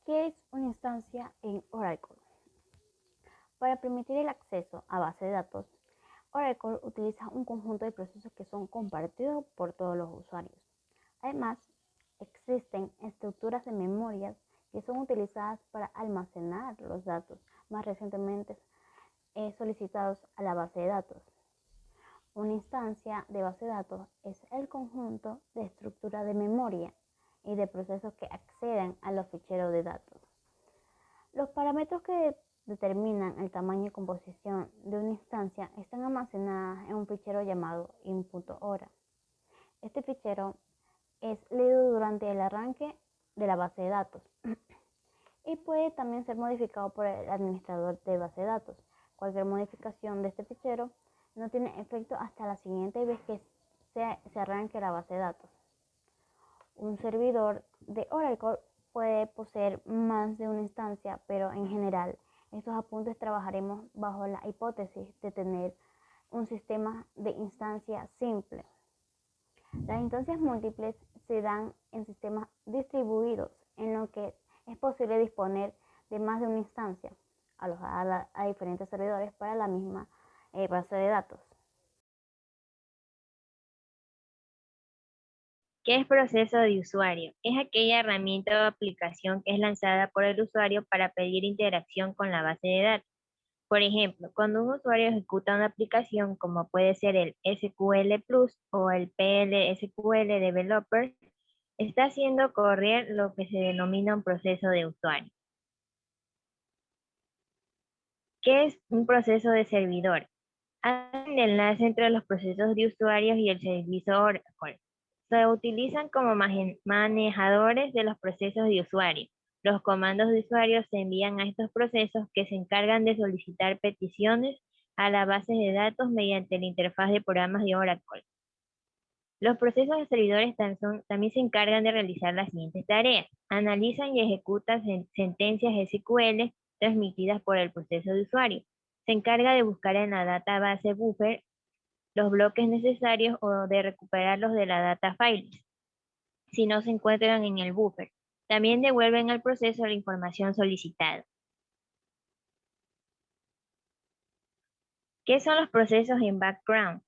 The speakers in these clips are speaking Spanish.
¿Qué es una instancia en Oracle? Para permitir el acceso a base de datos, Oracle utiliza un conjunto de procesos que son compartidos por todos los usuarios. Además, existen estructuras de memorias que son utilizadas para almacenar los datos más recientemente solicitados a la base de datos. Una instancia de base de datos es el conjunto de estructuras de memoria y de procesos que acceden a los ficheros de datos. Los parámetros que determinan el tamaño y composición de una instancia están almacenadas en un fichero llamado input-hora. Este fichero es leído durante el arranque de la base de datos y puede también ser modificado por el administrador de base de datos. Cualquier modificación de este fichero no tiene efecto hasta la siguiente vez que se arranque la base de datos. Un servidor de Oracle puede poseer más de una instancia, pero en general, estos apuntes trabajaremos bajo la hipótesis de tener un sistema de instancia simple. Las instancias múltiples se dan en sistemas distribuidos, en lo que es posible disponer de más de una instancia alojada a diferentes servidores para la misma base de datos. ¿Qué es proceso de usuario? Es aquella herramienta o aplicación que es lanzada por el usuario para pedir interacción con la base de datos. Por ejemplo, cuando un usuario ejecuta una aplicación como puede ser el SQL Plus o el PL/SQL Developer, está haciendo correr lo que se denomina un proceso de usuario. ¿Qué es un proceso de servidor? Hacen el enlace entre los procesos de usuarios y el servicio Oracle. Se utilizan como manejadores de los procesos de usuario. Los comandos de usuario se envían a estos procesos que se encargan de solicitar peticiones a la base de datos mediante la interfaz de programas de Oracle. Los procesos de servidores también se encargan de realizar las siguientes tareas. Analizan y ejecutan sentencias SQL transmitidas por el proceso de usuario. Se encarga de buscar en la database buffer los bloques necesarios o de recuperarlos de la data files si no se encuentran en el buffer. También devuelven al proceso la información solicitada. ¿Qué son los procesos en background?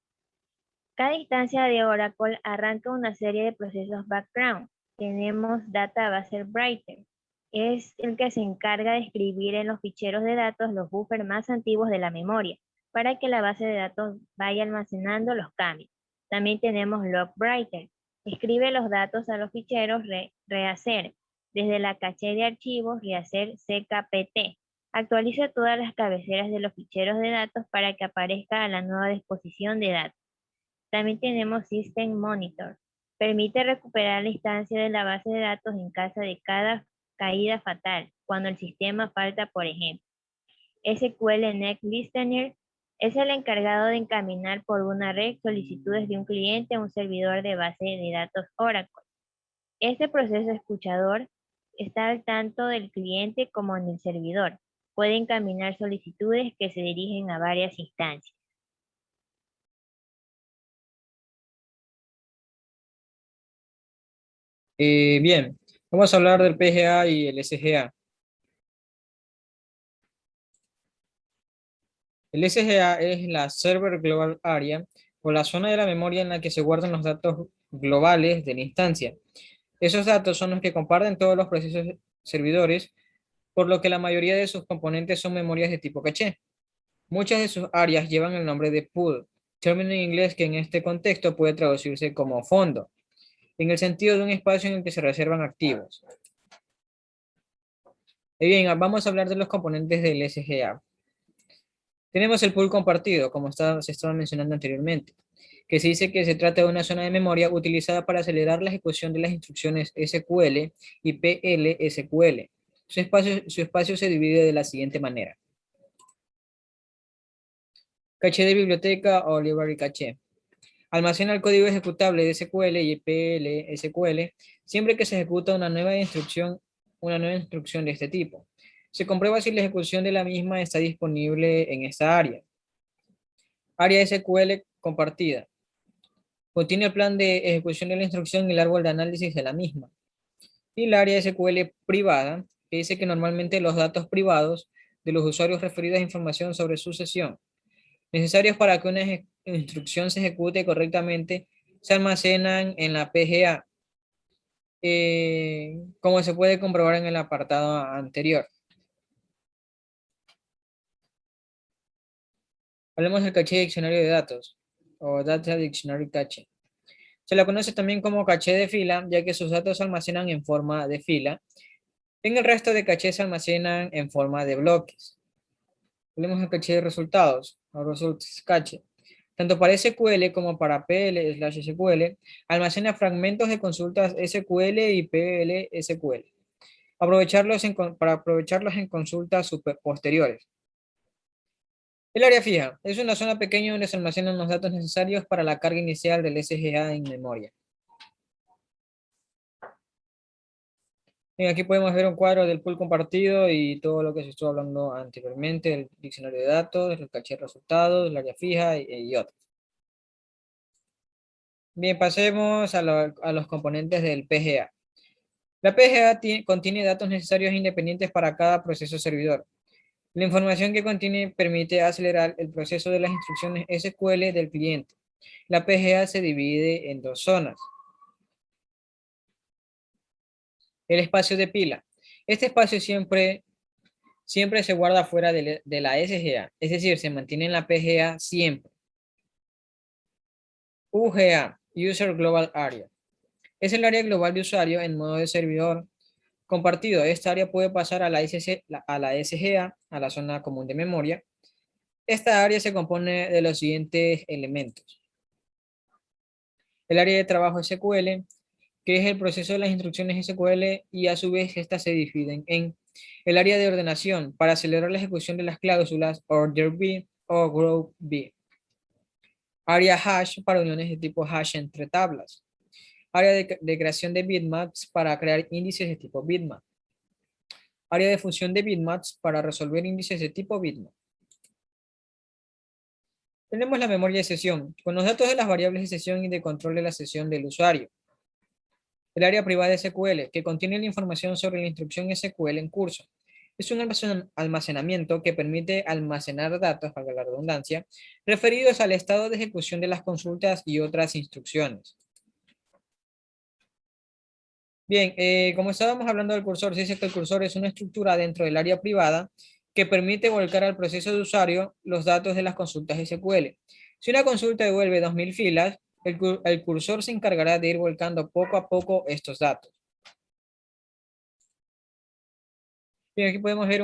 Cada instancia de Oracle arranca una serie de procesos background. Tenemos Database Writer. Es el que se encarga de escribir en los ficheros de datos los buffers más antiguos de la memoria, para que la base de datos vaya almacenando los cambios. También tenemos Log Writer. Escribe los datos a los ficheros rehacer. Desde la caché de archivos, rehacer CKPT. Actualiza todas las cabeceras de los ficheros de datos para que aparezca a la nueva disposición de datos. También tenemos System Monitor. Permite recuperar la instancia de la base de datos en caso de cada caída fatal, cuando el sistema falta, por ejemplo. SQL Next Listener es el encargado de encaminar por una red solicitudes de un cliente a un servidor de base de datos Oracle. Este proceso escuchador está al tanto del cliente como en el servidor. Puede encaminar solicitudes que se dirigen a varias instancias. Bien, vamos a hablar del PGA y el SGA. El SGA es la Server Global Area o la zona de la memoria en la que se guardan los datos globales de la instancia. Esos datos son los que comparten todos los procesos servidores, por lo que la mayoría de sus componentes son memorias de tipo caché. Muchas de sus áreas llevan el nombre de pool, término en inglés que en este contexto puede traducirse como fondo, en el sentido de un espacio en el que se reservan activos. Y bien, vamos a hablar de los componentes del SGA. Tenemos el pool compartido, como se estaba mencionando anteriormente, que se dice que se trata de una zona de memoria utilizada para acelerar la ejecución de las instrucciones SQL y PL/SQL. Su espacio se divide de la siguiente manera. Caché de biblioteca o library caché. Almacena el código ejecutable de SQL y PL/SQL siempre que se ejecuta una nueva instrucción de este tipo. Se comprueba si la ejecución de la misma está disponible en esta área. Área SQL compartida. Contiene el plan de ejecución de la instrucción y el árbol de análisis de la misma. Y el área SQL privada que dice que normalmente los datos privados de los usuarios referidos a información sobre su sesión, necesarios para que una instrucción se ejecute correctamente, se almacenan en la PGA, como se puede comprobar en el apartado anterior. Hablemos del caché de diccionario de datos, o Data Dictionary Cache. Se la conoce también como caché de fila, ya que sus datos se almacenan en forma de fila. En el resto de cachés se almacenan en forma de bloques. Hablemos del caché de resultados, o Results Cache. Tanto para SQL como para PL/SQL, almacena fragmentos de consultas SQL y PL/SQL. Para aprovecharlos en consultas posteriores. El área fija es una zona pequeña donde se almacenan los datos necesarios para la carga inicial del SGA en memoria. Bien, aquí podemos ver un cuadro del pool compartido y todo lo que se estuvo hablando anteriormente, el diccionario de datos, el caché de resultados, el área fija y otros. Bien, pasemos a los componentes del PGA. La PGA contiene datos necesarios e independientes para cada proceso servidor. La información que contiene permite acelerar el proceso de las instrucciones SQL del cliente. La PGA se divide en dos zonas. El espacio de pila. Este espacio siempre se guarda fuera de la SGA, es decir, se mantiene en la PGA siempre. UGA, User Global Area. Es el área global de usuario en modo de servidor compartido. Esta área puede pasar a la SGA, a la zona común de memoria. Esta área se compone de los siguientes elementos. El área de trabajo SQL, que es el proceso de las instrucciones SQL, y a su vez estas se dividen en el área de ordenación para acelerar la ejecución de las cláusulas order B o group B. Área hash para uniones de tipo hash entre tablas. Área de creación de bitmaps para crear índices de tipo bitmap. Área de función de bitmaps para resolver índices de tipo bitmap. Tenemos la memoria de sesión, con los datos de las variables de sesión y de control de la sesión del usuario. El área privada de SQL, que contiene la información sobre la instrucción SQL en curso. Es un almacenamiento que permite almacenar datos, valga la redundancia, referidos al estado de ejecución de las consultas y otras instrucciones. Bien, como estábamos hablando del cursor, se dice que el cursor es una estructura dentro del área privada que permite volcar al proceso de usuario los datos de las consultas SQL. Si una consulta devuelve 2000 filas, el cursor se encargará de ir volcando poco a poco estos datos. Bien, aquí podemos ver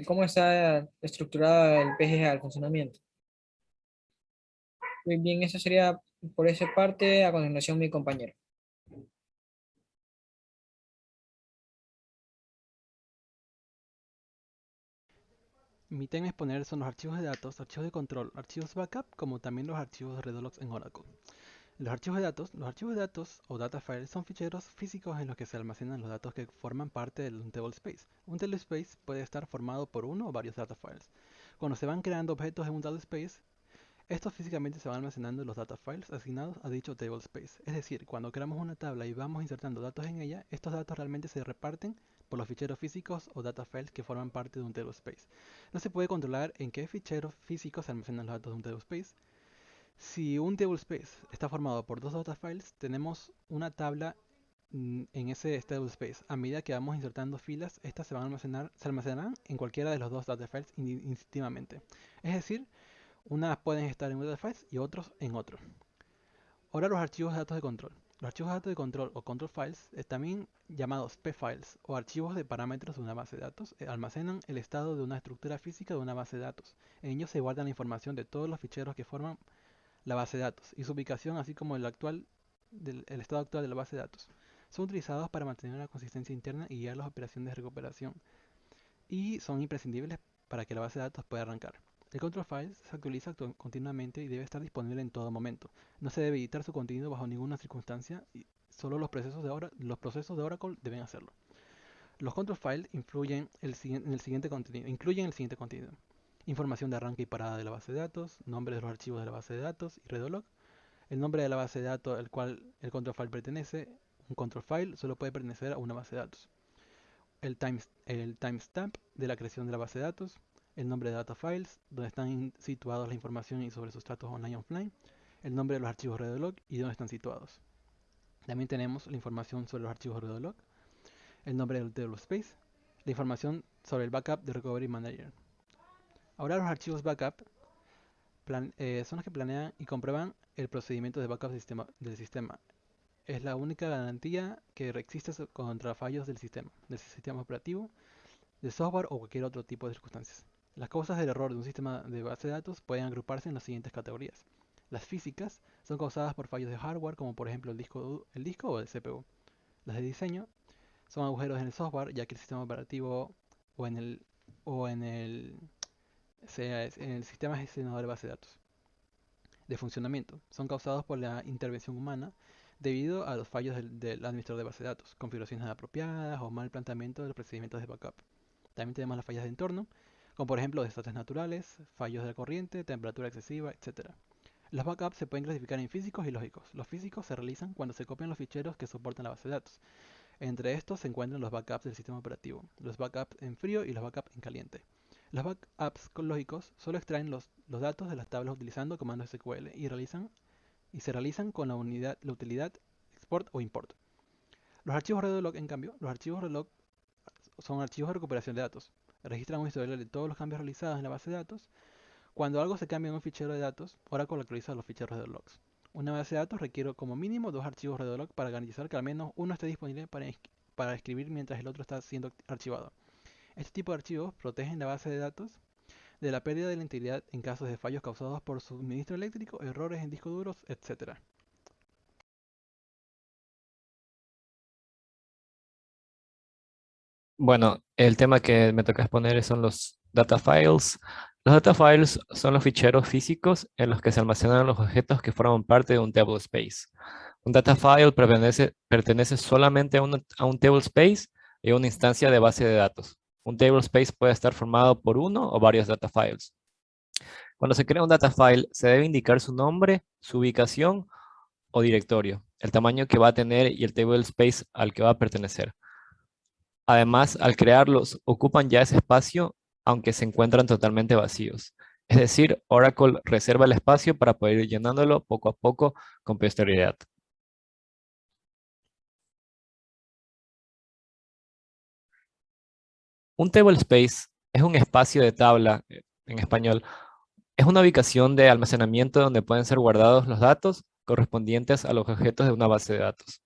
cómo está estructurada el PGA, el funcionamiento. Muy bien, eso sería por esa parte. A continuación, mi compañero. Mi tema a exponer son los archivos de datos, archivos de control, archivos backup, como también los archivos Redolux en Oracle. Los archivos de datos o data files son ficheros físicos en los que se almacenan los datos que forman parte de un tablespace. Un tablespace puede estar formado por uno o varios data files. Cuando se van creando objetos en un tablespace, estos físicamente se van almacenando en los data files asignados a dicho tablespace. Es decir, cuando creamos una tabla y vamos insertando datos en ella, estos datos realmente se reparten por los ficheros físicos o data files que forman parte de un tablespace. No se puede controlar en qué ficheros físicos se almacenan los datos de un tablespace. Si un tablespace está formado por dos data files, tenemos una tabla en ese tablespace. A medida que vamos insertando filas, estas se almacenarán en cualquiera de los dos data files instintivamente. Es decir, unas pueden estar en un data files y otros en otro. Ahora los archivos de datos de control. Los archivos de datos de control o control files, también llamados p-files o archivos de parámetros de una base de datos, almacenan el estado de una estructura física de una base de datos. En ellos se guarda la información de todos los ficheros que forman la base de datos y su ubicación, así como el estado actual de la base de datos. Son utilizados para mantener la consistencia interna y guiar las operaciones de recuperación, y son imprescindibles para que la base de datos pueda arrancar. El control file se actualiza continuamente y debe estar disponible en todo momento. No se debe editar su contenido bajo ninguna circunstancia y solo los procesos de Oracle deben hacerlo. Los control files incluyen el siguiente contenido: información de arranque y parada de la base de datos, nombre de los archivos de la base de datos y redolog, el nombre de la base de datos al cual el control file pertenece. Un control file solo puede pertenecer a una base de datos. el timestamp de la creación de la base de datos, el nombre de data files, donde están situados la información y sobre sus status online y offline, el nombre de los archivos Redolog y dónde están situados. También tenemos la información sobre los archivos Redolog, el nombre del table space, la información sobre el backup de Recovery Manager. Ahora los archivos backup son los que planean y comprueban el procedimiento de backup del sistema. Es la única garantía que existe contra fallos del sistema operativo, del software o cualquier otro tipo de circunstancias. Las causas del error de un sistema de base de datos pueden agruparse en las siguientes categorías. Las físicas son causadas por fallos de hardware, como por ejemplo el disco o el CPU. Las de diseño son agujeros en el software, ya que el sistema operativo o en el sistema gestionador de base de datos. De funcionamiento son causados por la intervención humana debido a los fallos del administrador de base de datos, configuraciones inapropiadas o mal planteamiento de los procedimientos de backup. También tenemos las fallas de entorno, como por ejemplo desastres naturales, fallos de la corriente, temperatura excesiva, etc. Los backups se pueden clasificar en físicos y lógicos. Los físicos se realizan cuando se copian los ficheros que soportan la base de datos. Entre estos se encuentran los backups del sistema operativo, los backups en frío y los backups en caliente. Los backups lógicos solo extraen los datos de las tablas utilizando comandos SQL y se realizan con la utilidad export o import. Los archivos Redolog, en cambio, los archivos Redolog son archivos de recuperación de datos. Registran un historial de todos los cambios realizados en la base de datos. Cuando algo se cambia en un fichero de datos, Oracle actualiza los ficheros Redolog. Una base de datos requiere como mínimo 2 archivos Redolog para garantizar que al menos uno esté disponible para escribir mientras el otro está siendo archivado. Este tipo de archivos protegen la base de datos de la pérdida de la integridad en casos de fallos causados por suministro eléctrico, errores en discos duros, etc. Bueno, el tema que me toca exponer son los data files. Los data files son los ficheros físicos en los que se almacenan los objetos que forman parte de un table space. Un data file pertenece solamente a un table space y a una instancia de base de datos. Un table space puede estar formado por uno o varios data files. Cuando se crea un data file, se debe indicar su nombre, su ubicación o directorio, el tamaño que va a tener y el table space al que va a pertenecer. Además, al crearlos, ocupan ya ese espacio, aunque se encuentran totalmente vacíos. Es decir, Oracle reserva el espacio para poder ir llenándolo poco a poco con posterioridad. Un table space es un espacio de tabla, en español. Es una ubicación de almacenamiento donde pueden ser guardados los datos correspondientes a los objetos de una base de datos.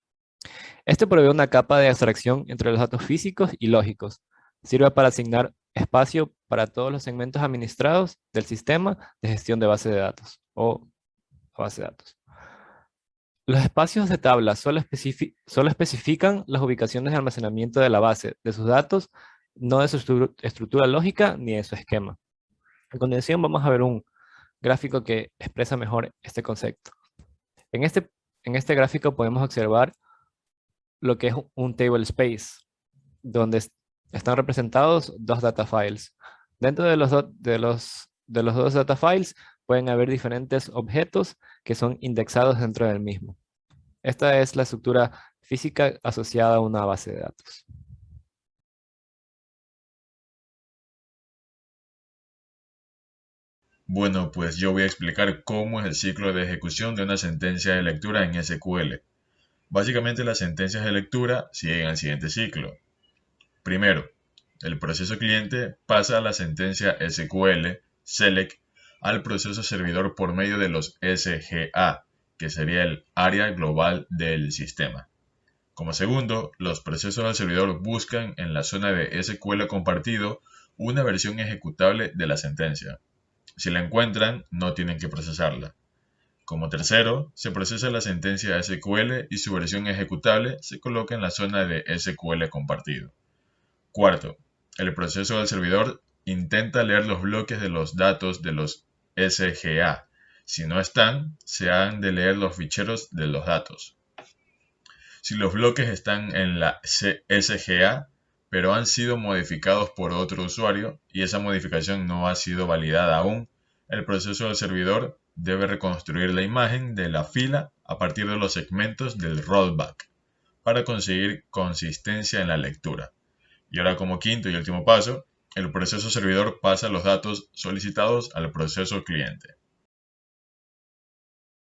Este provee una capa de abstracción entre los datos físicos y lógicos. Sirve para asignar espacio para todos los segmentos administrados del sistema de gestión de base de datos o base de datos. Los espacios de tabla solo especifican las ubicaciones de almacenamiento de la base de sus datos, no de su estructura lógica ni de su esquema. A continuación vamos a ver un gráfico que expresa mejor este concepto. En este gráfico podemos observar lo que es un table space, donde están representados dos data files. Dentro de los dos data files pueden haber diferentes objetos que son indexados dentro del mismo. Esta es la estructura física asociada a una base de datos. Bueno, pues yo voy a explicar cómo es el ciclo de ejecución de una sentencia de lectura en SQL. Básicamente las sentencias de lectura siguen el siguiente ciclo. Primero, el proceso cliente pasa la sentencia SQL select al proceso servidor por medio de los SGA, que sería el área global del sistema. Como segundo, los procesos del servidor buscan en la zona de SQL compartido una versión ejecutable de la sentencia. Si la encuentran, no tienen que procesarla. Como tercero, se procesa la sentencia SQL y su versión ejecutable se coloca en la zona de SQL compartido. Cuarto, el proceso del servidor intenta leer los bloques de los datos de los SGA. Si no están, se han de leer los ficheros de los datos. Si los bloques están en la SGA, pero han sido modificados por otro usuario y esa modificación no ha sido validada aún, el proceso del servidor debe reconstruir la imagen de la fila a partir de los segmentos del rollback para conseguir consistencia en la lectura. Y ahora, como quinto y último paso, el proceso servidor pasa los datos solicitados al proceso cliente.